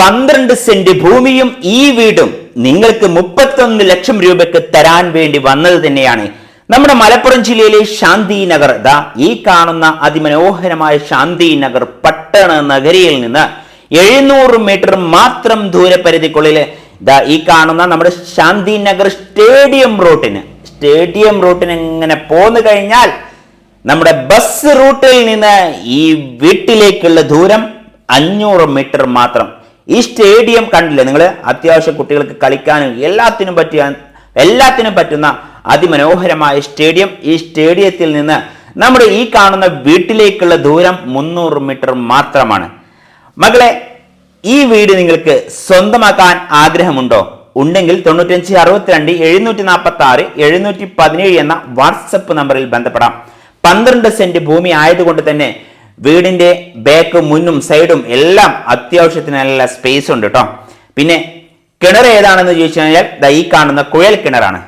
12 saint ഭൂമിയും ഈ വീടും നിങ്ങൾക്ക് 31 ലക്ഷം രൂപയ്ക്ക് തരാൻ വേണ്ടി വന്നത് തന്നെയാണ് നമ്മുടെ മലപ്പുറം ജില്ലയിലെ ശാന്തിനഗർ. ഈ കാണുന്ന അതിമനോഹരമായ ശാന്തിനഗർ പട്ടണ നഗരിയിൽ നിന്ന് 700 മീറ്റർ മാത്രം ദൂരപരിധിക്കുള്ളിൽ ഈ കാണുന്ന നമ്മുടെ ശാന്തിനഗർ സ്റ്റേഡിയം റൂട്ടിന് ഇങ്ങനെ പോന്നു കഴിഞ്ഞാൽ നമ്മുടെ ബസ് റൂട്ടിൽ നിന്ന് ഈ വീട്ടിലേക്കുള്ള ദൂരം 500 മീറ്റർ മാത്രം. ഈ സ്റ്റേഡിയം കണ്ടില്ലേ നിങ്ങൾ? അത്യാവശ്യം കുട്ടികൾക്ക് കളിക്കാനും എല്ലാത്തിനും പറ്റുന്ന അതിമനോഹരമായ സ്റ്റേഡിയം. ഈ സ്റ്റേഡിയത്തിൽ നിന്ന് നമ്മുടെ ഈ കാണുന്ന വീട്ടിലേക്കുള്ള ദൂരം 300 മീറ്റർ മാത്രമാണ്. മകളെ, ഈ വീട് നിങ്ങൾക്ക് സ്വന്തമാക്കാൻ ആഗ്രഹമുണ്ടോ? ഉണ്ടെങ്കിൽ 9562 746 717 എന്ന വാട്സപ്പ് നമ്പറിൽ ബന്ധപ്പെടാം. 12 സെന്റ് ഭൂമി ആയതുകൊണ്ട് തന്നെ വീടിന്റെ ബാക്ക് മുന്നും സൈഡും എല്ലാം അത്യാവശ്യത്തിന് നല്ല സ്പേസ് ഉണ്ട് കേട്ടോ. പിന്നെ കിണർ ഏതാണെന്ന് ചോദിച്ചു കഴിഞ്ഞാൽ ഈ കാണുന്ന കുഴൽ കിണറാണ്.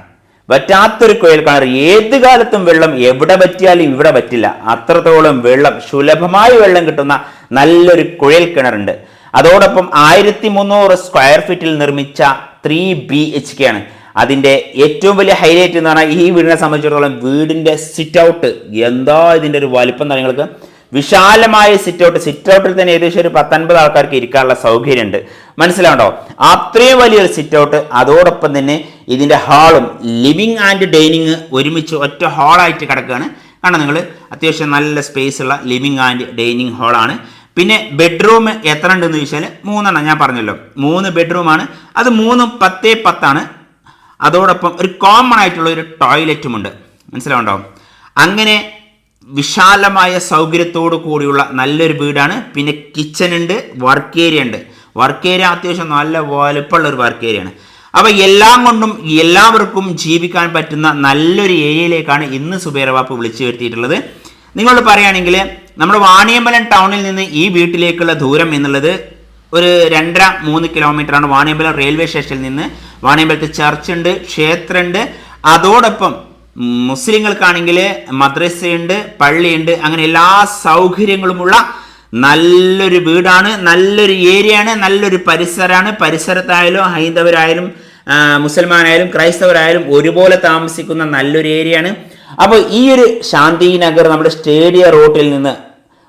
വറ്റാത്തൊരു കുഴൽ കിണർ. ഏത് കാലത്തും വെള്ളം എവിടെ പറ്റിയാലും ഇവിടെ പറ്റില്ല, അത്രത്തോളം വെള്ളം, സുലഭമായി വെള്ളം കിട്ടുന്ന നല്ലൊരു കുഴൽ കിണറുണ്ട്. അതോടൊപ്പം 1300 സ്ക്വയർ ഫീറ്റിൽ നിർമ്മിച്ച 3 BHK ആണ്. അതിന്റെ ഏറ്റവും വലിയ ഹൈലൈറ്റ് എന്ന് പറഞ്ഞാൽ ഈ വീടിനെ സംബന്ധിച്ചിടത്തോളം വീടിന്റെ സിറ്റ് ഔട്ട്. എന്താ ഇതിന്റെ ഒരു വലിപ്പം നിങ്ങൾക്ക്? വിശാലമായ സിറ്റ് ഔട്ടിൽ തന്നെ ഏകദേശം ഒരു 10-50 ആൾക്കാർക്ക് ഇരിക്കാനുള്ള സൗകര്യമുണ്ട്. മനസ്സിലാവണ്ടോ? അത്രയും വലിയൊരു സിറ്റ് ഔട്ട്. അതോടൊപ്പം തന്നെ ഇതിന്റെ ഹാളും ലിവിംഗ് ആൻഡ് ഡൈനിങ് ഒരുമിച്ച് ഒറ്റ ഹാളായിട്ട് കിടക്കുകയാണ്. കാരണം നിങ്ങൾ അത്യാവശ്യം നല്ല സ്പേസ് ഉള്ള ലിവിംഗ് ആൻഡ് ഡൈനിങ് ഹാളാണ്. പിന്നെ ബെഡ്റൂം എത്ര ഉണ്ടെന്ന് ചോദിച്ചാൽ 3 ഞാൻ പറഞ്ഞല്ലോ, 3 ബെഡ്റൂമാണ്. അത് 3 10 അതോടൊപ്പം ഒരു കോമൺ ആയിട്ടുള്ള ഒരു ടോയ്ലറ്റും ഉണ്ട്. മനസ്സിലാവുണ്ടോ? അങ്ങനെ വിശാലമായ സൗകര്യത്തോടു കൂടിയുള്ള നല്ലൊരു വീടാണ്. പിന്നെ കിച്ചൺ ഉണ്ട്, വർക്ക് ഏരിയ ഉണ്ട്. വർക്ക് ഏരിയ അത്യാവശ്യം നല്ല വലുപ്പമുള്ള ഒരു വർക്ക് ഏരിയ ആണ്. അപ്പൊ എല്ലാം കൊണ്ടും എല്ലാവർക്കും ജീവിക്കാൻ പറ്റുന്ന നല്ലൊരു ഏരിയയിലേക്കാണ് ഇന്ന് സുബൈർ വാപ്പ വിളിച്ചു വരുത്തിയിട്ടുള്ളത്. നിങ്ങളോട് പറയുകയാണെങ്കിൽ നമ്മുടെ വാണിയമ്പലം ടൗണിൽ നിന്ന് ഈ വീട്ടിലേക്കുള്ള ദൂരം എന്നുള്ളത് ഒരു 2.5-3 കിലോമീറ്റർ ആണ്. വാണിയമ്പലം റെയിൽവേ സ്റ്റേഷനിൽ നിന്ന് വാണിയമ്പലത്ത് ചർച്ച് ഉണ്ട്, ക്ഷേത്രമുണ്ട്. അതോടൊപ്പം മുസ്ലിങ്ങൾക്കാണെങ്കിൽ മദ്രസയുണ്ട്, പള്ളിയുണ്ട്. അങ്ങനെ എല്ലാ സൗകര്യങ്ങളുമുള്ള നല്ലൊരു വീടാണ്, നല്ലൊരു ഏരിയ ആണ്, നല്ലൊരു പരിസരമാണ്. പരിസരത്തായാലും ഹൈന്ദവരായാലും മുസൽമാനായാലും ക്രൈസ്തവരായാലും ഒരുപോലെ താമസിക്കുന്ന നല്ലൊരു ഏരിയ ആണ്. അപ്പോൾ ഈ ഒരു ശാന്തിനഗർ നമ്മുടെ സ്റ്റേഡിയം റൂട്ടിൽ നിന്ന്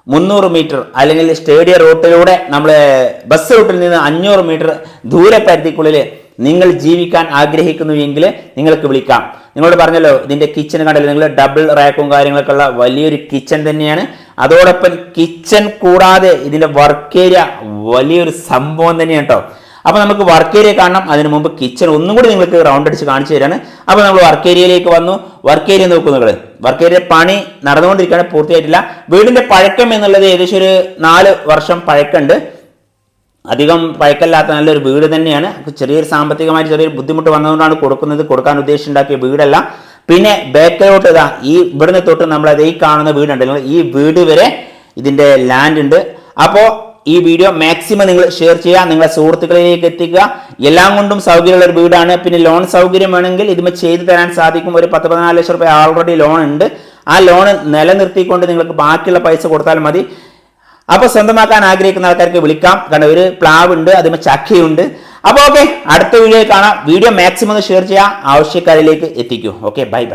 300 മീറ്റർ അല്ലെങ്കിൽ സ്റ്റേഡിയം റൂട്ടിലൂടെ നമ്മൾ ബസ് റൂട്ടിൽ നിന്ന് 500 മീറ്റർ ദൂരപരിധിക്കുള്ളിൽ നിങ്ങൾ ജീവിക്കാൻ ആഗ്രഹിക്കുന്നുവെങ്കിൽ നിങ്ങൾക്ക് വിളിക്കാം. നിങ്ങളോട് പറഞ്ഞല്ലോ ഇതിന്റെ കിച്ചൺ കണ്ടല്ലോ നിങ്ങൾ, ഡബിൾ റാക്കും കാര്യങ്ങളൊക്കെ ഉള്ള വലിയൊരു കിച്ചൺ തന്നെയാണ്. അതോടൊപ്പം കിച്ചൺ കൂടാതെ ഇതിന്റെ വർക്ക് ഏരിയ വലിയൊരു സംഭവം തന്നെയാണ് കേട്ടോ. അപ്പൊ നമുക്ക് വർക്ക് ഏരിയ കാണണം. അതിനു മുമ്പ് കിച്ചൺ ഒന്നും കൂടി നിങ്ങൾക്ക് റൗണ്ട് അടിച്ച് കാണിച്ചു തരാണ്. അപ്പൊ നമ്മൾ വർക്ക് ഏരിയയിലേക്ക് വന്നു. വർക്ക് ഏരിയ നോക്കൂ നിങ്ങൾ. വർക്ക് ഏരിയ പണി നടന്നുകൊണ്ടിരിക്കുകയാണ്, പൂർത്തിയായിട്ടില്ല. വീടിന്റെ പഴക്കം എന്നുള്ളത് ഏകദേശം ഒരു 4 വർഷം പഴക്കമുണ്ട്. അധികം പഴക്കമില്ലാത്ത നല്ലൊരു വീട് തന്നെയാണ്. ചെറിയൊരു സാമ്പത്തികമായിട്ട് ചെറിയൊരു ബുദ്ധിമുട്ട് വന്നതുകൊണ്ടാണ് കൊടുക്കാൻ ഉദ്ദേശിച്ചുണ്ടാക്കിയ വീടല്ല. പിന്നെ ബാക്കിലോട്ട് ഈ ഇവിടുന്ന് തൊട്ട് നമ്മളത് ഈ കാണുന്ന വീടുണ്ടല്ലോ, ഈ വീട് വരെ ഇതിന്റെ ലാൻഡ് ഉണ്ട്. അപ്പോൾ ഈ വീഡിയോ മാക്സിമം നിങ്ങൾ ഷെയർ ചെയ്യുക, നിങ്ങളെ സുഹൃത്തുക്കളിലേക്ക് എത്തിക്കുക. എല്ലാം കൊണ്ടും സൗകര്യമുള്ള ഒരു വീടാണ്. പിന്നെ ലോൺ സൗകര്യം വേണമെങ്കിൽ ഇതിന് ചെയ്തു തരാൻ സാധിക്കും. ഒരു 10-14 ലക്ഷം രൂപ ആൾറെഡി ലോൺ ഉണ്ട്. ആ ലോൺ നിലനിർത്തിക്കൊണ്ട് നിങ്ങൾക്ക് ബാക്കിയുള്ള പൈസ കൊടുത്താൽ മതി. അപ്പൊ സ്വന്തമാക്കാൻ ആഗ്രഹിക്കുന്ന ആൾക്കാർക്ക് വിളിക്കാം. കാരണം ഒരു പ്ലാവ് ഉണ്ട്, അതിന് ചക്കയുണ്ട്. അപ്പൊ ഓക്കെ, അടുത്ത വീഡിയോയിൽ കാണാം. വീഡിയോ മാക്സിമം ഷെയർ ചെയ്യുക, ആവശ്യക്കാരിലേക്ക് എത്തിക്കൂ. Okay, by.